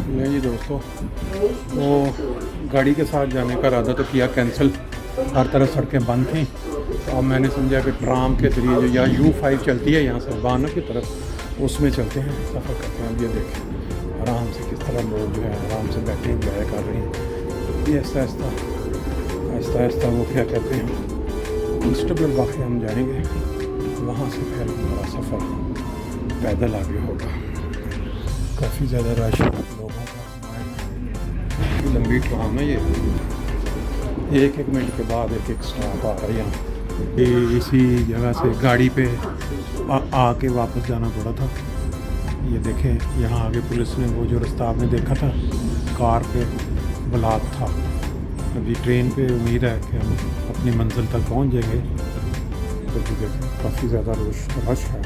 नहीं जी दोस्तों, वो गाड़ी के साथ जाने का इरादा तो किया कैंसिल, हर तरफ सड़कें बंद थीं। तो अब मैंने समझा कि ट्राम के ज़रिए जो या U5 चलती है यहाँ से बानो की तरफ, उसमें चलते हैं, सफ़र करते हैं। अब ये देखें आराम से किस तरह लोग जो है आराम से बैठे इंजॉय कर रहे हैं। ये आहिस्ता आहिस्ता वो क्या कहते हैं कांस्टेबल वाक़ई हम जाएंगे, वहाँ से फिर हमारा सफ़र पैदल आगे होगा। काफ़ी ज़्यादा रश लोगों का, लंबी ट्राम है ये, एक मिनट के बाद एक स्टॉप आ रहा है यहाँ। ये इसी जगह से गाड़ी पे आके वापस जाना पड़ा था। ये देखें यहाँ आगे पुलिस ने वो जो रास्ता आपने देखा था कार पे ब्लॉक था। अभी ट्रेन पे उम्मीद है कि हम अपनी मंजिल तक पहुँच जाएंगे। तो देखें काफ़ी ज़्यादा रश है,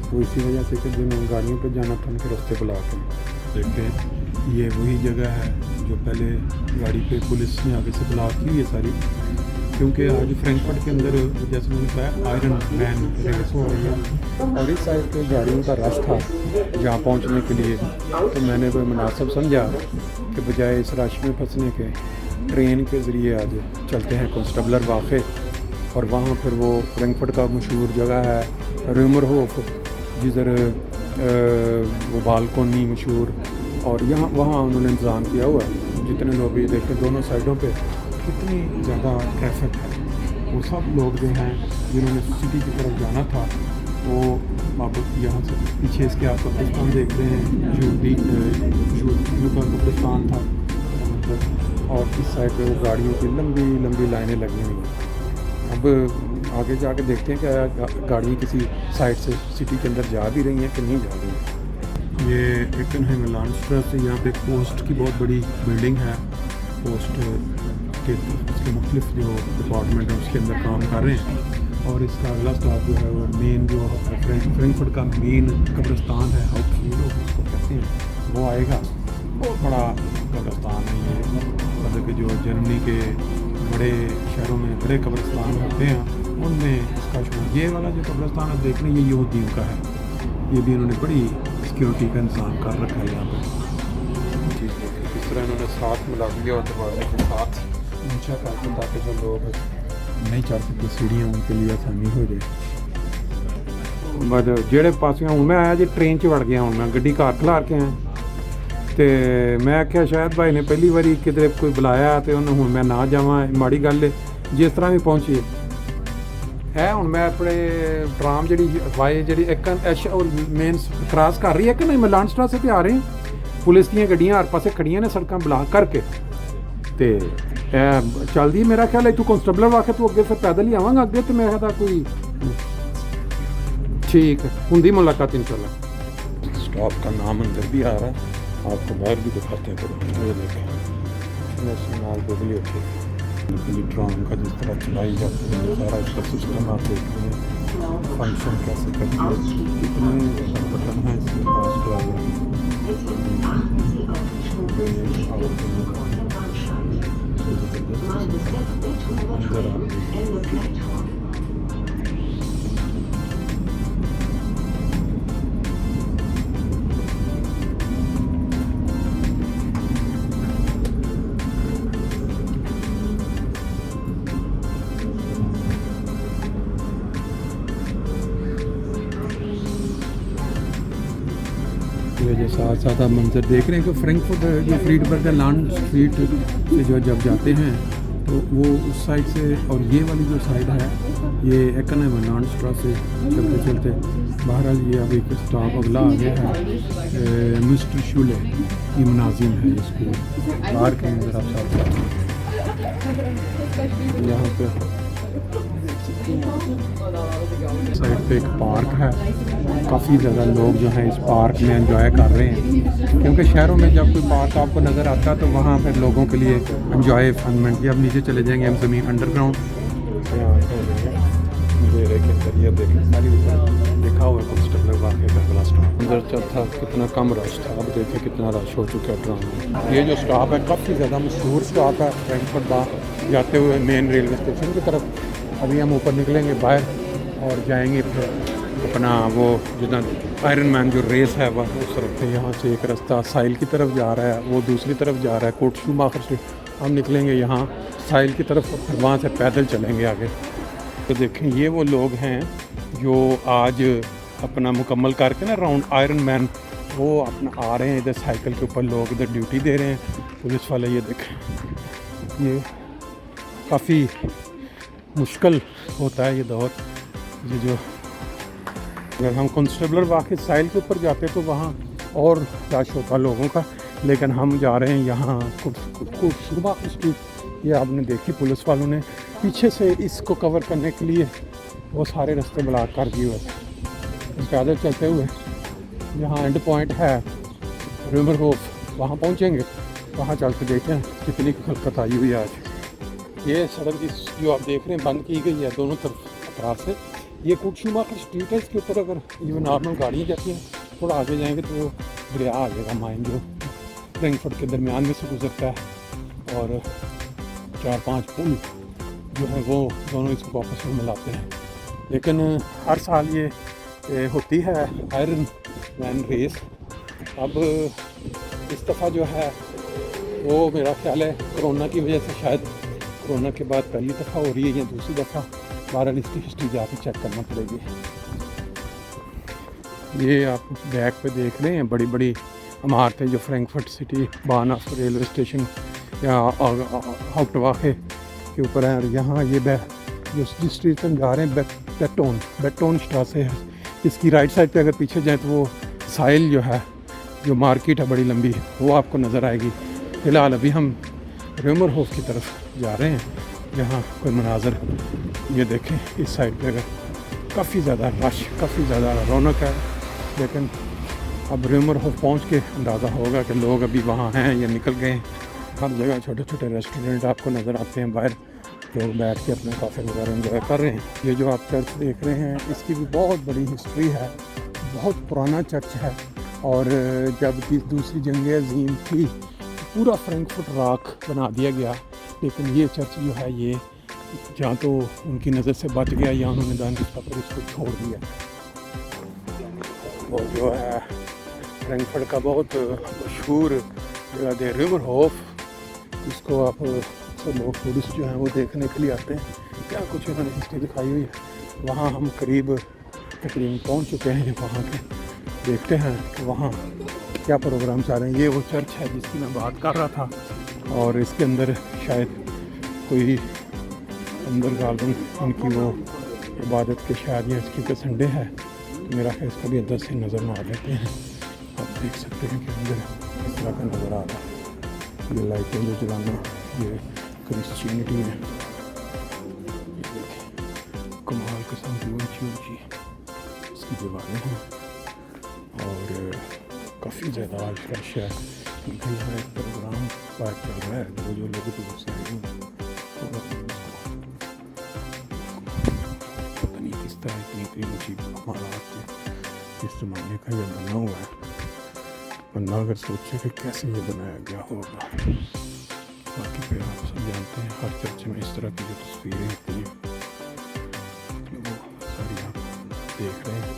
वो इसी वजह से कि जिन गाड़ियों पे जाना था उनके रास्ते ब्लॉक हैं। देखें ये वही जगह है जो पहले गाड़ी पे पुलिस ने आगे से ब्लॉक की हुई है सारी, क्योंकि आज फ्रैंकफर्ट के अंदर जैसे मैंने कहा आयरन मैन रेस हो रही है और इस साइड पे गाड़ियों का रश था जहाँ पहुँचने के लिए। तो मैंने कोई मुनासिब समझा कि बजाय इस रश में फंसने के ट्रेन के ज़रिए आज चलते हैं कांस्टेबल वाक़े, और वहाँ फिर वो फ्रैंकफर्ट का मशहूर जगह है रूमरहोफ, जिधर वो बालकोनी मशहूर, और यहाँ वहाँ उन्होंने इंतज़ाम किया हुआ है। जितने लोग ये देखें दोनों साइडों पे कितनी ज़्यादा ट्रैफिक है, वो सब लोग जो हैं जिन्होंने सिटी की तरफ जाना था वो अब यहाँ से पीछे इसके आप कब्रिस्तान देख रहे हैं, यूं का कब्रिस्तान था, और इस साइड पे वो गाड़ियों की लंबी लाइनें लगी हुई हैं। अब आगे जाके देखते हैं कि गाड़ियाँ किसी साइड से सिटी के अंदर जा भी रही हैं कि नहीं जा रही हैं। ये एक्कनहाइम लांडस्ट्रास से यहाँ पे पोस्ट की बहुत बड़ी बिल्डिंग है। पोस्ट के उसके मुख्तलिफ जो डिपार्टमेंट है उसके अंदर काम कर रहे हैं, और इसका अगला स्टॉप जो है वो मेन जो फ्रैंकफर्ट का मेन कब्रिस्तान है, उसको कहते हैं, वो आएगा। बहुत बड़ा कब्रिस्तान है ये, मतलब कि जो जर्मनी के बड़े शहरों में बड़े कब्रिस्तान होते हैं उनमें इसका शुरू। ये वाला जो कब्रिस्तान आप देख रहे हैं ये यहूदियों का है, ये भी इन्होंने बड़ी सिक्योरिटी का इंतजाम कर रखा है यहाँ पे। ठीक है, इस तरह इन्होंने साथ मिला दिया और दरवाजे के साथ ऊँचा करके, ताकि जो लोग नहीं चढ़ सकते सीढ़ियाँ उनके लिए आसानी हो जाए। बस जेड़े पास हूँ मैं आया जी ट्रेन च वड़ गया, हूँ मैं गड्डी घर खलार के आया तो मैं आख्या शायद भाई ने पहली बारी किधरे कोई बुलाया तो उन्होंने हूँ मैं ना जावा, माड़ी गल है जिस तरह भी पहुँची है। हूँ मैं अपने ट्राम जी वाई जी एक मेन क्रॉस कर रही है कि नहीं, मैं लांडस्ट्रास से आ रहे हैं, पुलिस दी गड्डियाँ हर पासे खड़ियाँ ने सड़क ब्लॉक करके तो चलती। मेरा ख्याल है तू कांस्टेबल वाक़े तू अगे फिर पैदल ही आवांगा अगे, तो मैं कहता कोई ठीक है होंगी मुलाकात इंशाल्लाह। स्टॉप का नाम अंदर भी आ रहा है, आपको बाहर भी दिखाते हैं। ये देखें बिजली ट्राम का जिस तरह चलाई जाती है, सारा इसका सिस्टम आप देख रहे हैं, फंक्शन कैसे करती है, कितने बटन हैं इसके पास ये जो साथ साथ आप मंजर देख रहे हैं कि फ्रैंकफर्ट जो फ्रीडबर्ग लैंड स्ट्रीट से जो जब जाते हैं तो वो उस साइड से, और ये वाली जो साइड है ये एक्कनहाइम लांडस्ट्रास से चलते चलते बहरहाल ये अभी एक स्टॉप अगला आ गया है। मिस्टर शूले ये मुनाजिम है ये स्कूल बाहर के अंदर आप साथ यहाँ पे साइड पे एक पार्क है। काफ़ी ज़्यादा लोग जो हैं इस पार्क में एंजॉय कर रहे हैं, क्योंकि शहरों में जब कोई पार्क आपको नज़र आता है तो वहाँ पर लोगों के लिए एंजॉय फनमेंट। ये अब नीचे चले जाएंगे हम ज़मीन अंडरग्राउंड सारी देखा हुआ कांस्टेबल वाक़े का अगला स्टॉप अंदर चलता कितना कम रश था, अब देखें कितना रश हो चुका है ट्राम। ये जो स्टॉप है काफ़ी ज़्यादा मशहूर स्टॉप है फ्रैंकफर्ट बाहर जाते हुए मेन रेलवे स्टेशन की तरफ। अभी हम ऊपर निकलेंगे बाहर और जाएंगे फिर अपना वो जितना आयरन मैन जो रेस है वह उस तरफ है। यहाँ से एक रास्ता साहिल की तरफ जा रहा है, वो दूसरी तरफ जा रहा है कोट शूमाकर से। हम निकलेंगे यहाँ साहिल की तरफ, फिर वहाँ से पैदल चलेंगे आगे। तो देखें ये वो लोग हैं जो आज अपना मुकम्मल करके ना राउंड आयरन मैन वो अपना आ रहे हैं इधर साइकिल के ऊपर। लोग इधर ड्यूटी दे रहे हैं पुलिस वाले। ये देखें ये काफ़ी मुश्किल होता है ये दौर। ये जो अगर हम कांस्टेबल वाकई साहिल के ऊपर जाते तो वहाँ और रश होता लोगों का, लेकिन हम जा रहे हैं यहाँ शूमाकर स्ट्रीट। ये आपने देखी पुलिस वालों ने पीछे से इसको कवर करने के लिए वो सारे रास्ते ब्लॉक कर दिए हुए थे। पैदल चलते हुए यहाँ एंड पॉइंट है रिवर होफ, वहाँ पहुँचेंगे, वहाँ चल के देखते हैं कितनी खलकत आई हुई है आज। ये सड़क जो आप देख रहे हैं बंद की गई है दोनों तरफ अतराफ से। ये कोट शूमाकर स्ट्रीट है, इसके ऊपर अगर ये नॉर्मल गाड़ियाँ जाती हैं, थोड़ा आगे जाएंगे तो वो दरिया आ जाएगा माइन जो फ्रैंकफर्ट के दरमियान में से गुजरता है, और 4-5 पुल जो है वो दोनों इसको आपस में मिलाते हैं। लेकिन हर साल ये होती है आयरन मैन रेस। अब इस दफ़ा जो है वो मेरा ख्याल है कोरोना की वजह से, शायद कोरोना के बाद पहली दफ़ा हो रही है या दूसरी दफ़ा। 12 इसकी हिस्ट्री जाके चेक करना पड़ेगी। ये आप बैक पे देख रहे हैं बड़ी बड़ी इमारतें जो फ्रैंकफर्ट सिटी बानफ रेलवे स्टेशन या हाउप्टवाखे के ऊपर है। और यहाँ ये जो जिस स्ट्रीट पर जा रहे हैं बेटोन स्ट्रासे है, इसकी राइट साइड पे अगर पीछे जाए तो वो साहिल जो है, जो मार्केट है बड़ी लंबी, वो आपको नज़र आएगी। फ़िलहाल अभी हम रेमर होफ की तरफ जा रहे हैं, जहाँ कोई मनाजर ये देखें। इस साइड पे अगर काफ़ी ज़्यादा रश, काफ़ी ज़्यादा रौनक है, लेकिन अब रेमर होफ पहुँच के अंदाज़ा होगा कि लोग अभी वहाँ हैं या निकल गए हैं। हर जगह छोटे छोटे रेस्टोरेंट आपको नज़र आते हैं, बाहर लोग बैठ के अपने काफ़े वगैरह एंजॉय कर रहे हैं। ये जो आप चर्च देख रहे हैं इसकी भी बहुत बड़ी हिस्ट्री है, बहुत पुराना चर्च है। और जब दूसरी जंग अज़ीम थी पूरा फ्रैंकफर्ट रॉक बना दिया गया, लेकिन ये चर्च जो है ये या तो उनकी नज़र से बच गया या उन्होंने दानिस्ता पर इसको छोड़ दिया। वो जो है फ्रैंकफर्ट का बहुत मशहूर जगह है रिवर होफ, इसको आप सब लोग टूरिस्ट जो हैं वो देखने के लिए आते हैं। क्या कुछ इन्होंने हिस्ट्री दिखाई हुई है। वहाँ हम तकरीबन पहुँच चुके हैं। वहाँ के देखते हैं कि वहाँ क्या प्रोग्राम चल रहे हैं। ये वो चर्च है जिसकी मैं बात कर रहा था, और इसके अंदर शायद कोई अंदर गार्डन इनकी वो इबादत के शायद या क्योंकि संडे है तो मेरा ख्याल इसका भी अंदर से नज़र मार लेते हैं। आप देख सकते हैं कि अंदर इस तरह का नज़र आ रहा है। ये लाइटें जो जलाना ये क्रिश्चियनिटी है। कमाल किस्म की ऊँची इसकी दीवारें हैं और काफ़ी ज़्यादा आज रश है, क्योंकि यहाँ एक प्रोग्राम पार्ट चल रहा है। जो लोग दूर से आए हैं पता नहीं किस तरह इतनी ऊँची इमारत इस ज़माने का ये बना हुआ है। बंदा अगर सोचे कि कैसे ये बनाया गया होगा। बाकी फिर आप सब जानते हैं हर चर्च में इस तरह की जो तस्वीरें होती हैं वो सारी आप देख रहे हैं।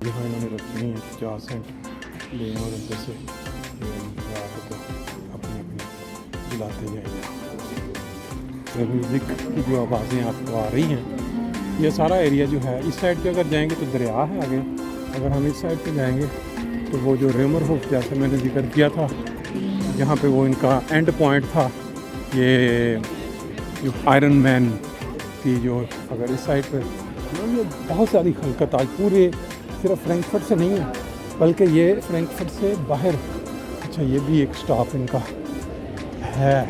यहाँ इन्होंने रखी हुई है 50 सेंट लें और अंदर से अपने अपने जलाते जाएंगे। म्यूज़िक की जो आवाज़ें आपको आ रही हैं, ये सारा एरिया जो है इस साइड पे अगर जाएंगे तो दरिया है आगे। अगर हम इस साइड पे जाएंगे तो वो जो रेमर होफ जैसे मैंने जिक्र किया था, जहाँ पे वो इनका एंड पॉइंट था, ये जो आयरन मैन की जो अगर इस साइड पे ये बहुत सारी खलकत आज पूरे सिर्फ फ्रैंकफर्ट से नहीं है बल्कि ये फ्रैंकफर्ट से बाहर। अच्छा ये भी एक स्टॉप इनका है।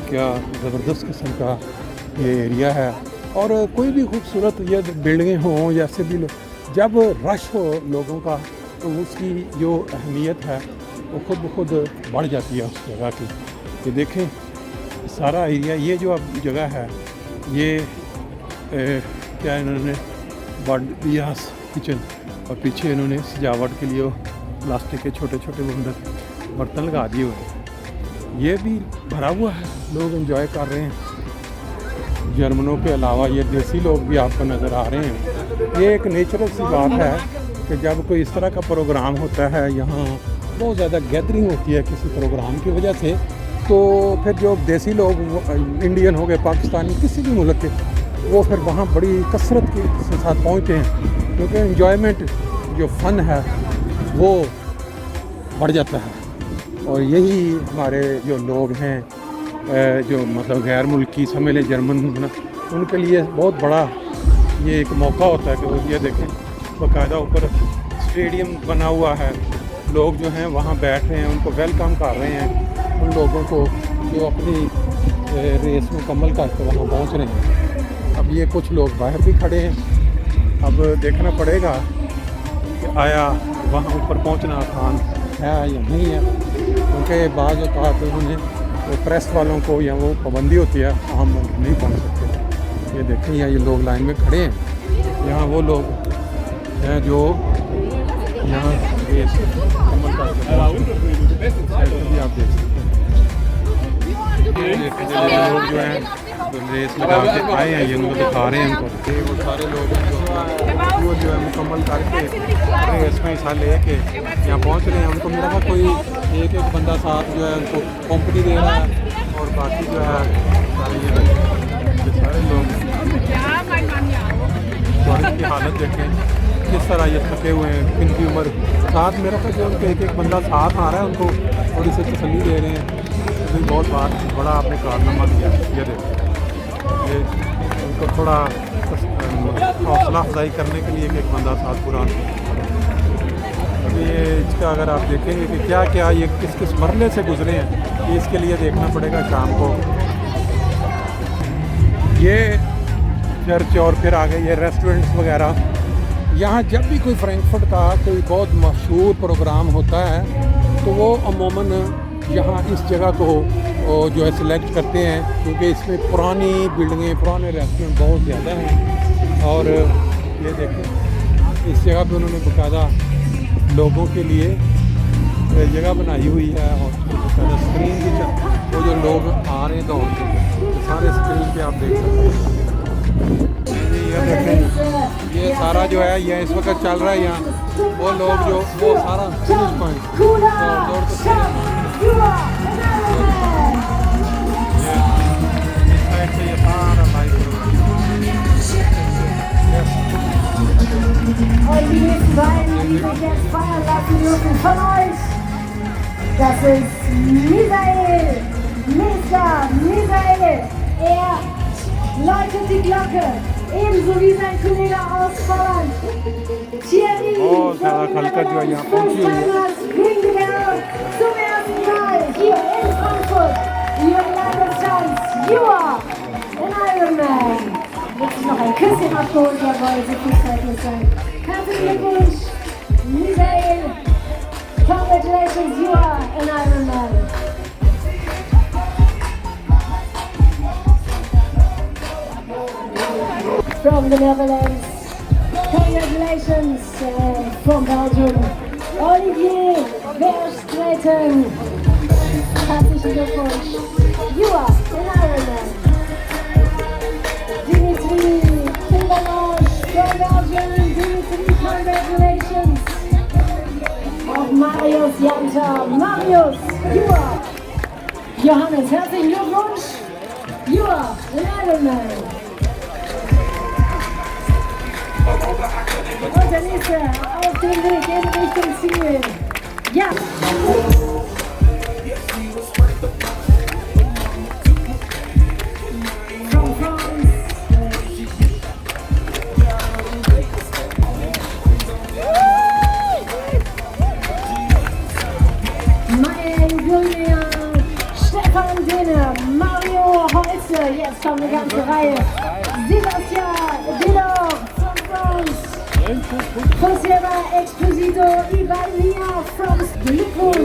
क्या ज़बरदस्त किस्म का ये एरिया है। और कोई भी खूबसूरत ये बिल्डिंगें हों या ऐसे भी जब रश हो लोगों का तो उसकी जो अहमियत है वो खुद ब खुद बढ़ जाती है उस जगह की। ये देखें सारा एरिया, ये जो अब जगह है ये क्या इन्होंने बाडियास किचन और पीछे इन्होंने सजावट के लिए प्लास्टिक के छोटे छोटे बर्तन लगा दिए हुए हैं। ये भी भरा हुआ है, लोग एंजॉय कर रहे हैं। जर्मनों के अलावा ये देसी लोग भी आपको नज़र आ रहे हैं। ये एक नेचुरल सी बात है कि जब कोई इस तरह का प्रोग्राम होता है, यहाँ बहुत ज़्यादा गैदरिंग होती है किसी प्रोग्राम की वजह से, तो फिर जो देसी लोग इंडियन हो गए, पाकिस्तानी, किसी भी मुल्क के, वो फिर वहाँ बड़ी कसरत के साथ पहुँचते हैं, क्योंकि एंजॉयमेंट जो फ़न है वो बढ़ जाता है। और यही हमारे जो लोग हैं, जो मतलब गैर मुल्की समझ लें जर्मन, उनके लिए बहुत बड़ा ये एक मौका होता है कि वो ये देखें बाकायदा ऊपर स्टेडियम बना हुआ है, लोग जो हैं वहाँ बैठ रहे हैं, उनको वेलकम कर रहे हैं, उन लोगों को जो अपनी रेस मुकम्मल करके वहाँ पहुँच रहे हैं। अब ये कुछ लोग बाहर भी खड़े हैं, अब देखना पड़ेगा कि आया वहाँ ऊपर पहुँचना आसान है या नहीं है, क्योंकि बाज़ औक़ात उन्होंने वो प्रेस वालों को या वो पाबंदी होती है, आम लोग नहीं पहुँच सकते। ये देखें यहाँ ये लोग लाइन में खड़े हैं, यहाँ वो लोग हैं जो यहाँ रेस मुकम्मल करके भी आप देख सकते हैं। लोग जो हैं तो रेस लगा के आए हैं, ये उनको दिखा रहे हैं उनको, ये वो सारे लोग हैं वो जो है मुकम्मल करके रेस में हिस्सा लेके यहाँ पहुँच रहे हैं। उनको मेरा था कोई एक बंदा साथ जो है उनको कंपनी दे रहा है, और बाकी जो है सारे लोग बारिश की हालत देखें किस तरह ये थके हुए हैं, इनकी उम्र साथ मेरा था जो उनको एक बंदा साथ आ रहा है, उनको थोड़ी सी तसल्ली दे रहे हैं। तो बहुत बड़ा आपने कारनामा दिया, ये देखें, ये उनको थोड़ा हौसला अफजाई करने के लिए एक बंदा साथ पूरा। अभी ये इसका अगर आप देखेंगे कि क्या क्या ये किस किस मरले से गुजरे हैं, ये इसके लिए देखना पड़ेगा शाम को। ये चर्च और फिर आगे ये रेस्टोरेंट्स वगैरह। यहाँ जब भी कोई फ्रैंकफर्ट का कोई बहुत मशहूर प्रोग्राम होता है तो वो अमूमन यहाँ इस जगह को जो है सिलेक्ट करते हैं, क्योंकि इसमें पुरानी बिल्डिंगें, पुराने रेस्टोरेंट बहुत ज़्यादा हैं। और ये देखें इस जगह पे उन्होंने बाकायदा लोगों के लिए जगह बनाई हुई है, और बाकायदा स्क्रीन की वो जो लोग आ रहे हैं दौड़ के सारे स्क्रीन पे आप देख सकते हैं। ये देखें ये सारा जो है ये इस वक्त चल रहा है, यहाँ वो लोग जो वो सारा फिनिश पॉइंट दौड़ के Und die nächsten beiden, die sich jetzt feiern lassen dürfen von euch, das ist Misael, Misael. Er läutet die Glocke, ebenso wie sein Kollege aus Holland. Thierry von der bringt die Bälle zum ersten Mal hier in Frankfurt. Hier in der Distanz, Jura in Ironman. Wird sich noch ein Küsschen abgeholt, jawohl, so viel Zeit muss sein. Herzlichen Glückwunsch, Misael. Congratulations, you are an Ironman. From the Netherlands, congratulations from Belgium, Olivier Verstraeten. Herzlichen Glückwunsch, you are an Ironman. Dimitri Timberlange from Belgium, Dimitri, congratulations. Auch Marius Janta, Marius, you are. Johannes, herzlichen Glückwunsch, you are an Ironman. Und der nächste auf dem Weg in Richtung Ziel. Ja. From France. Mein Junior, Stefan Dehne, Mario Holze, jetzt kommt eine ganze Reihe. Sebastian Dillor from France. Joseba Exposito, Ivania from Glückwunsch.